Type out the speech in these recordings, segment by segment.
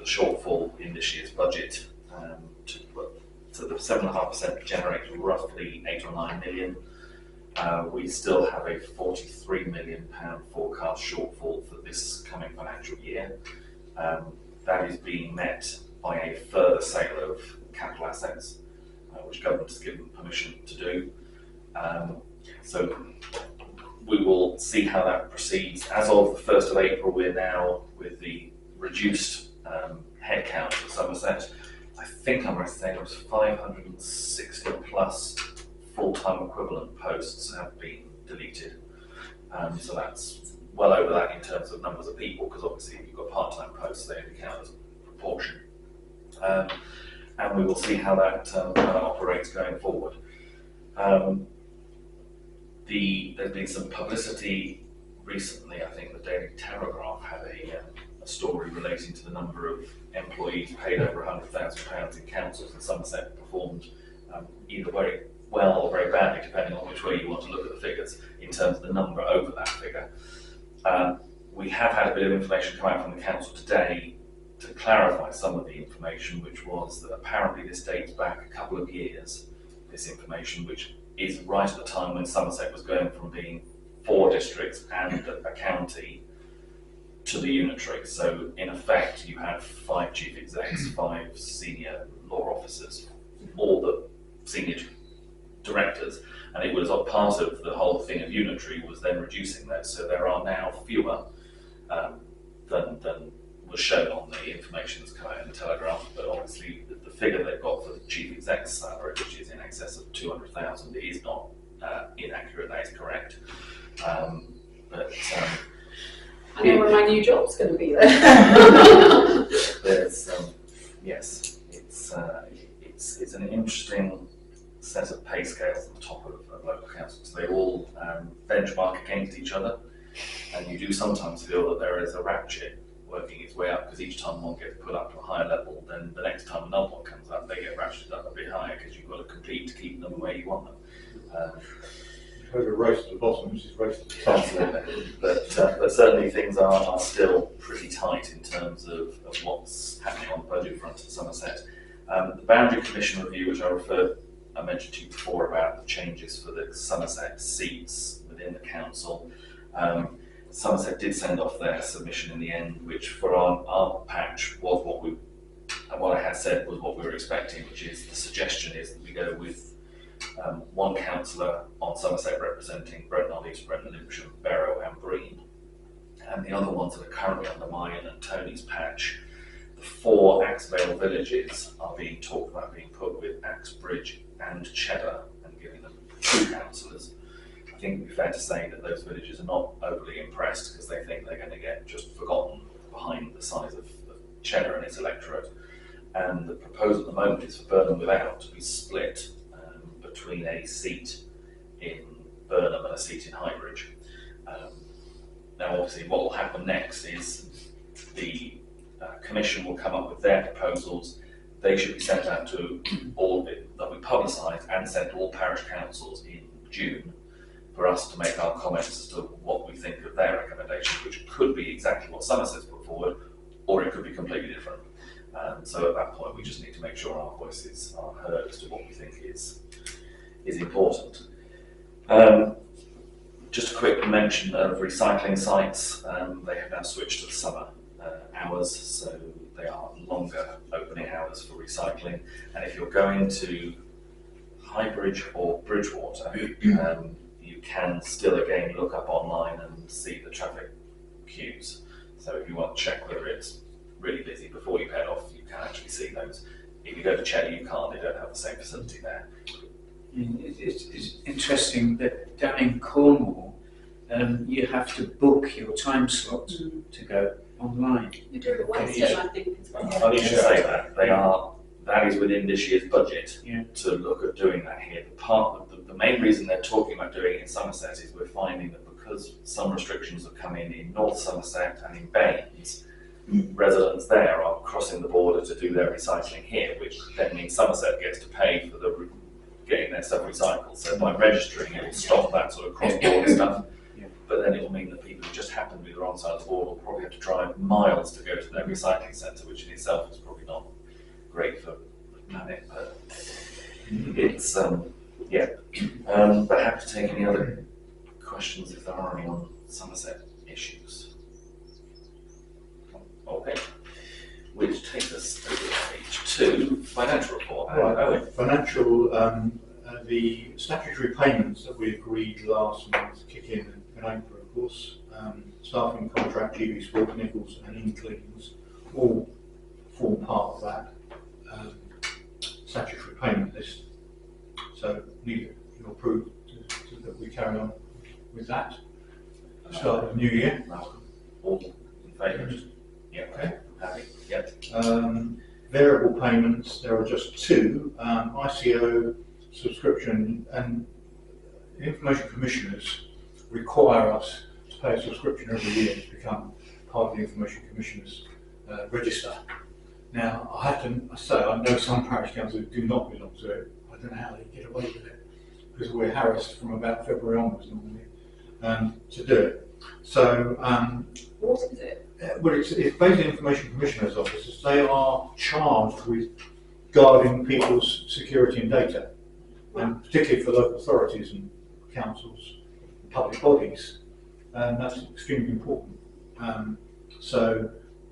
shortfall in this year's budget. So the 7.5% generates roughly 8 or 9 million. We still have a £43 million forecast shortfall for this coming financial year. That is being met by a further sale of capital assets, which government has given permission to do. So we will see how that proceeds. As of the 1st of April, we're now with the reduced headcount for Somerset. I think I'm right saying it was 560 plus full-time equivalent posts have been deleted. So that's well over that in terms of numbers of people, because obviously if you've got part-time posts, they only count as a proportion. And we will see how that operates going forward. There's been some publicity recently. I think the Daily Telegraph had a story relating to the number of employees paid over £100,000 in councils, and Somerset performed either very well or very badly, depending on which way you want to look at the figures, in terms of the number over that figure. We have had a bit of information come out from the council today to clarify some of the information, which was that apparently this dates back a couple of years, this information, which is right at the time when Somerset was going from being 4 districts and a county to the unitary. So in effect, you had 5 chief execs, 5 senior law officers, all the senior directors, and it was a part of the whole thing of unitary was then reducing those. So there are now fewer than was shown on the information that's come out in the Telegraph, but obviously the figure they've got for the chief exec's salary, which is in excess of 200,000, is not inaccurate. That is correct. I know where my new job's going to be there. There's yes, it's an interesting set of pay scales at the top of local councils. They all benchmark against each other, and you do sometimes feel that there is a ratchet working its way up, because each time one gets put up to a higher level, then the next time another one comes up, they get ratcheted up a bit higher, because you've got to compete to keep them where you want them. You've a race to the bottom, which is race to the top. Absolutely. But certainly things are still pretty tight in terms of what's happening on the budget front at Somerset. The Boundary Commission review, which I mentioned to you before about the changes for the Somerset seats within the council. Somerset did send off their submission in the end, which for our patch was what I had said was what we were expecting, which is the suggestion is that we go with one councillor on Somerset representing Brent Knoll, Brent Lymsham, Barrow and Breen, and the other ones that are currently under mine and Tony's patch. The 4 Axevale villages are being talked about being put with Axbridge and Cheddar and giving them 2 councillors. I think it would be fair to say that those villages are not overly impressed, because they think they're going to get just forgotten behind the size of Cheddar and its electorate. And the proposal at the moment is for Burnham Without to be split between a seat in Burnham and a seat in Highbridge. Now obviously what will happen next is the Commission will come up with their proposals. They should be sent out to all of it, they'll be publicised and sent to all parish councils in June, for us to make our comments as to what we think of their recommendation, which could be exactly what Somerset's put forward, or it could be completely different. So at that point, we just need to make sure our voices are heard as to what we think is important. Just a quick mention of recycling sites. They have now switched to the summer hours, so they are longer opening hours for recycling. And if you're going to Highbridge or Bridgewater, you can still again look up online and see the traffic queues. So if you want to check whether it's really busy before you head off, you can actually see those. If you go to Cheddar, you can't. They don't have the same facility there. It's interesting that down in Cornwall, you have to book your time slot to go online. You do it Western, I think, as well. I need to say that that is within this year's budget to look at doing that here. The main reason they're talking about doing it in Somerset is we're finding that because some restrictions have come in North Somerset and in Baines, residents there are crossing the border to do their recycling here, which then means Somerset gets to pay for getting their stuff recycled. So by registering, it will stop that sort of cross-border stuff. But then it will mean that people who just happen to be the wrong side of the border will probably have to drive miles to go to their recycling centre, which in itself is probably not great for the planet, but it's, but happy to take any other questions if there are any on Somerset issues. Okay, which takes us over to page 2, financial report. Right, Owen. financial, the statutory payments that we agreed last month kick in April, of course. Staffing contract, GB Sport, Nichols and Inklings all form part of that statutory payment list. So need your approval that we carry on with that. Start of the new year. Malcolm, all in favour? Yeah, okay, happy, yep. Variable payments, there are just 2, ICO subscription, and information commissioners require us to pay a subscription every year to become part of the information commissioners register. Now, I have to say, I know some parish councils do not belong to it. I don't know how they get away with it, because we're harassed from about February onwards normally to do it. So, What is it? well, it's basically information commissioners' offices. They are charged with guarding people's security and data, and particularly for local authorities and councils, and public bodies, and that's extremely important. So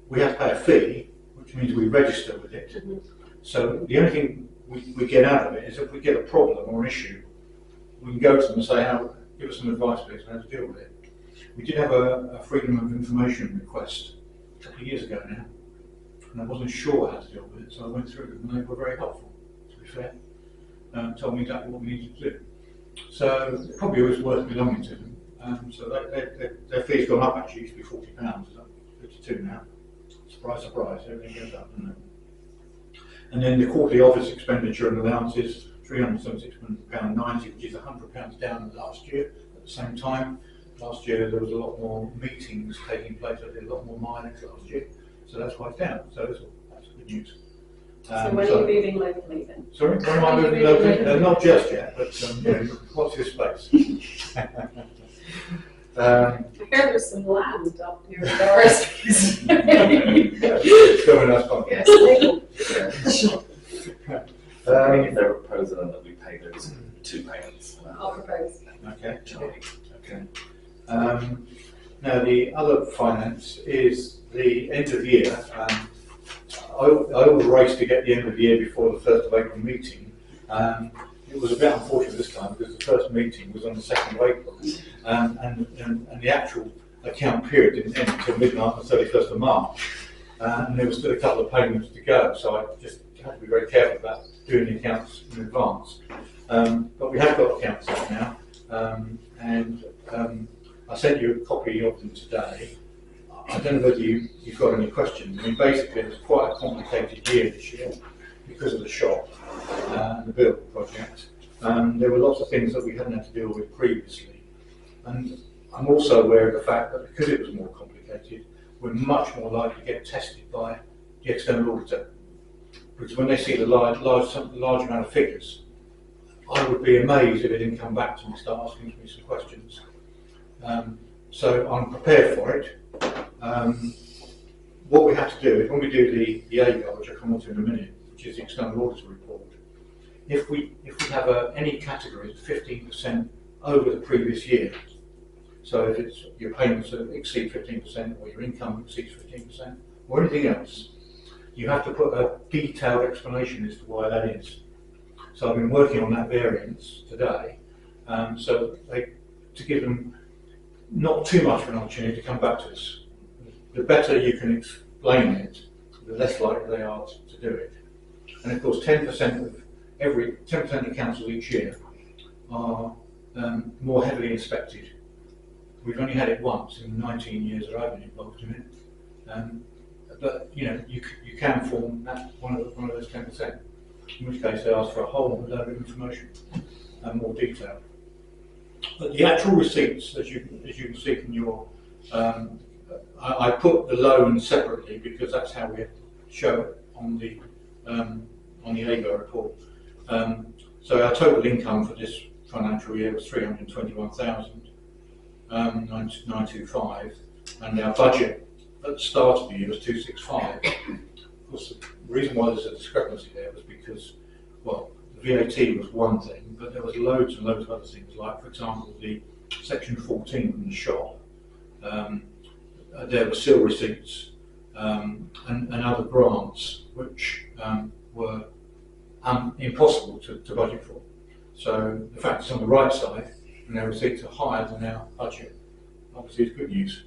we have to pay a fee, which means we register with it. Mm-hmm. So the only thing we get out of it is if we get a problem or an issue, we can go to them and say, give us some advice please on how to deal with it. We did have a freedom of information request a couple of years ago now, and I wasn't sure how to deal with it, so I went through them and they were very helpful, to be fair. Told me exactly what we needed to do. So it probably was worth belonging to them. So their fee's gone up actually, it used to be £40, it's up to 52 now. Surprise, surprise, everything goes up, doesn't it? And then the quarterly office expenditure and allowances, £376.90, which is £100 down than last year at the same time. Last year there was a lot more meetings taking place, I did a lot more mileage last year, so that's why it's down. So that's good news. So when are you moving locally then? Sorry, when am I moving locally? Not just yet, but watch this space. I heard there's some land up near the Doris. It's going nice contact. Yes, I mean, if they're proposing that we pay those 2 payments. I'll propose. Okay. Charlie. Okay. Now the other finance is the end of year. I always race to get the end of the year before the 1st of April meeting. It was a bit unfortunate this time because the first meeting was on the 2nd of April, and the actual account period didn't end until midnight on the 31st of March, and there was still a couple of payments to go, so I just had to be very careful about doing the accounts in advance. But we have got accounts out now, and I sent you a copy of them today. I don't know whether you've got any questions. I mean, basically, it was quite a complicated year this year because of the shop and the build project. There were lots of things that we hadn't had to deal with previously. And I'm also aware of the fact that because it was more complicated, we're much more likely to get tested by the external auditor. Because when they see the large amount of figures, I would be amazed if it didn't come back to me, start asking me some questions. So I'm prepared for it. What we have to do is when we do the AGAR, which I'll come on to in a minute, which is the external auditor report, if we have any category that's 15% over the previous year, so if it's your payments exceed 15% or your income exceeds 15% or anything else, you have to put a detailed explanation as to why that is. So I've been working on that variance today, to give them not too much of an opportunity to come back to us. The better you can explain it, the less likely they are to do it. And of course, 10% of councils each year are more heavily inspected. We've only had it once in 19 years that I've been involved in it. But you can form that one of those 10%. In which case they ask for a whole load of information and more detail. But the actual receipts, as you can see from your, I put the loan separately because that's how we show it on the AGAR report. So our total income for this financial year was 321,925, and our budget at the start of the year was 265. Of course, the reason why there's a discrepancy there was because, well, the VAT was one thing, but there was loads and loads of other things, like, for example, the section 14 from the shop. There were seal receipts and other grants which were impossible to budget for. So the fact it's on the right side and their receipts are higher than our budget, obviously it's good news.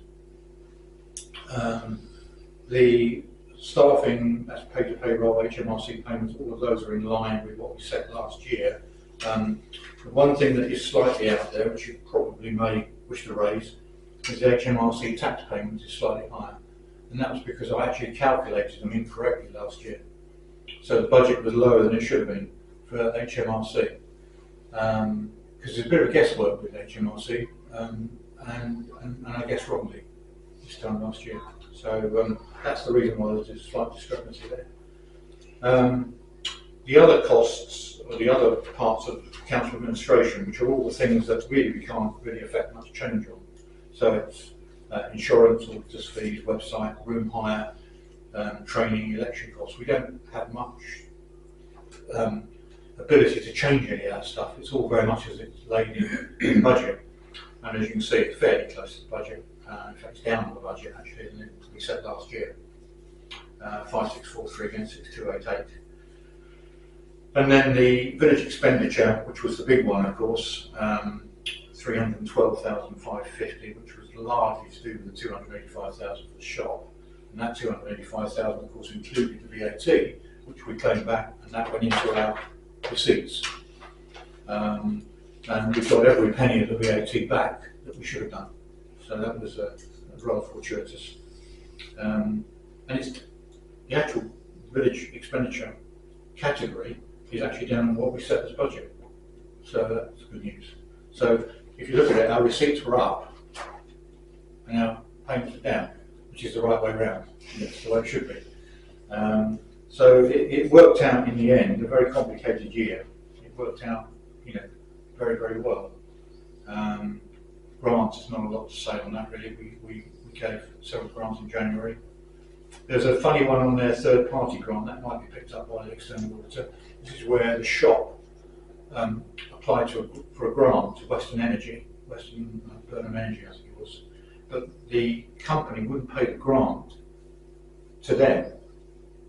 The staffing, that's pay to payroll, HMRC payments, all of those are in line with what we set last year. The one thing that is slightly out there, which you probably may wish to raise, is the HMRC tax payments is slightly higher. And that was because I actually calculated them incorrectly last year. So the budget was lower than it should have been for HMRC. Because there's a bit of guesswork with HMRC, and I guess wrongly this time last year. So that's the reason why there's a slight discrepancy there. The other costs, or the other parts of council administration, which are all the things that really we can't really affect much change on. So it's insurance, auditors' fees, website, room hire, training, election costs. We don't have much ability to change any of that stuff. It's all very much as it's laid in the budget. And as you can see, it's fairly close to the budget. In fact, it's down on the budget actually than we set last year. 5643 against 6288. And then the village expenditure, which was the big one, of course, 312,550, which was largely to do with the 285,000 for the shop. And that 285,000, of course, included the VAT, which we claimed back, and that went into our receipts. And we've got every penny of the VAT back that we should have done. So that was rather fortuitous. And it's the actual village expenditure category is actually down on what we set as budget. So that's good news. So if you look at it, our receipts were up and our payments are down, which is the right way around. That's the way it should be. So it worked out in the end, a very complicated year. It worked out, very, very well. Grants, there's not a lot to say on that really. We gave several grants in January. There's a funny one on their third party grant that might be picked up by the external auditor. This is where the shop applied for a grant to Western Burnham Energy, I think it was. But the company wouldn't pay the grant to them,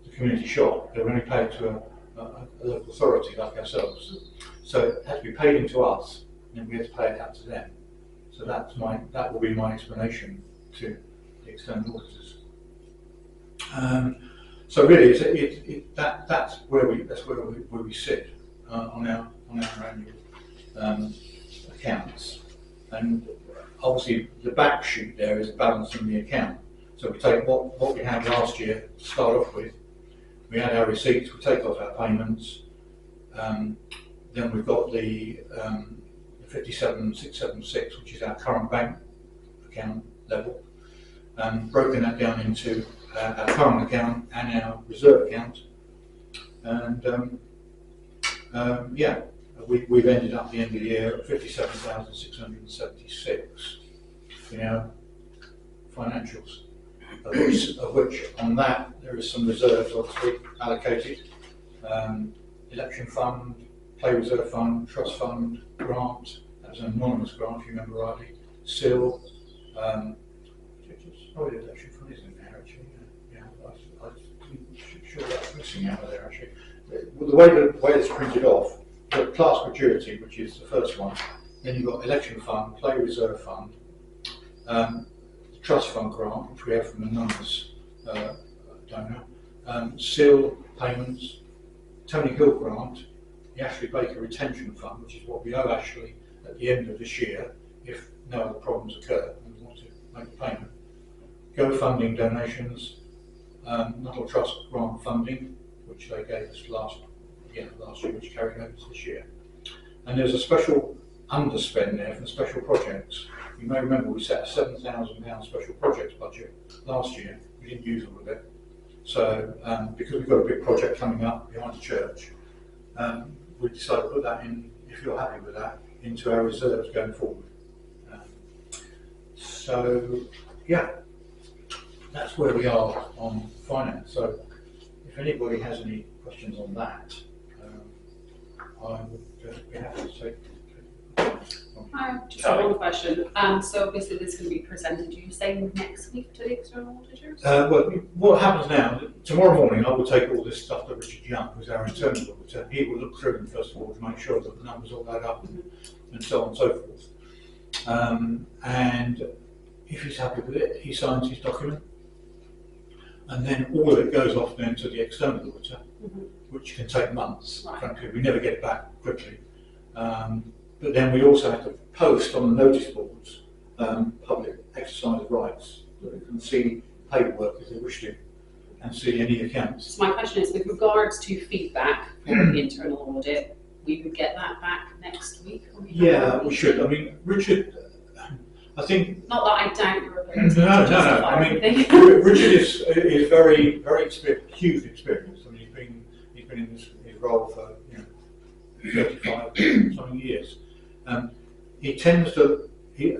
the community shop. They would only pay it to a local authority like ourselves. So it had to be paid into us, and then we had to pay it out to them. So that will be my explanation to the external auditors. So really, that's where we sit on our annual accounts, and obviously the back sheet there is balancing the account. So we take what we had last year to start off with. We had our receipts. We take off our payments. Then we've got the 57,676, which is our current bank account level, broken that down into our current account and our reserve account, and we've ended up at the end of the year at 57,676 in our financials, of which on that there is some reserves obviously allocated, election fund, play reserve fund, trust fund, grant, that was an anonymous grant if you remember rightly, SIL, the election fund isn't there actually, I'm sure that's missing out of there actually. The way it's printed off, you've got class gratuity, which is the first one, then you've got election fund, play reserve fund, the trust fund grant, which we have from an anonymous donor, SIL payments, Tony Hill grant, the Ashley Baker retention fund, which is what we owe Ashley at the end of this year if no other problems occur and we want to make a payment. GoFunding donations, Nuttall Trust grant funding, which they gave us last year, which carried over to this year. And there's a special underspend there for special projects. You may remember we set a £7,000 special projects budget last year. We didn't use all of it. So because we've got a big project coming up behind the church, we decided to put that in, if you're happy with that, into our reserves going forward. So yeah, that's where we are on finance. So if anybody has any questions on that, I would be happy to take. I have just one question. So obviously this is going to be presented, do you say next week to the external auditors? Well, what happens now, tomorrow morning I will take all this stuff to Richard Young, who's our internal auditor. He will look through them first of all to make sure that the numbers all add up and so on and so forth. And if he's happy with it, he signs his document. And then all of it goes off then to the external auditor, which can take months. Right. Frankly, we never get it back quickly. But then we also have to post on the notice boards public exercise of rights, so they can see paperwork if they wish to, and see any accounts. So my question is, with regards to feedback from the internal audit, we would get that back next week? Or Yeah, we should. I mean, Richard, I think. Not that I doubt your ability to No. justify I mean, everything. Richard is very, very huge experience. I mean, he's been in his role for 35 something years. He tends to,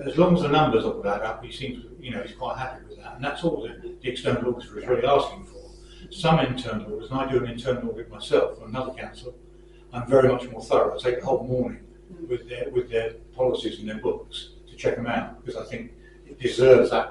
as long as the numbers all add up, he seems, he's quite happy with that, and that's all the external auditor is really asking for. Some internal auditors, and I do an internal audit myself for another council, I'm very much more thorough. I take the whole morning with their policies and their books to check them out, because I think it deserves that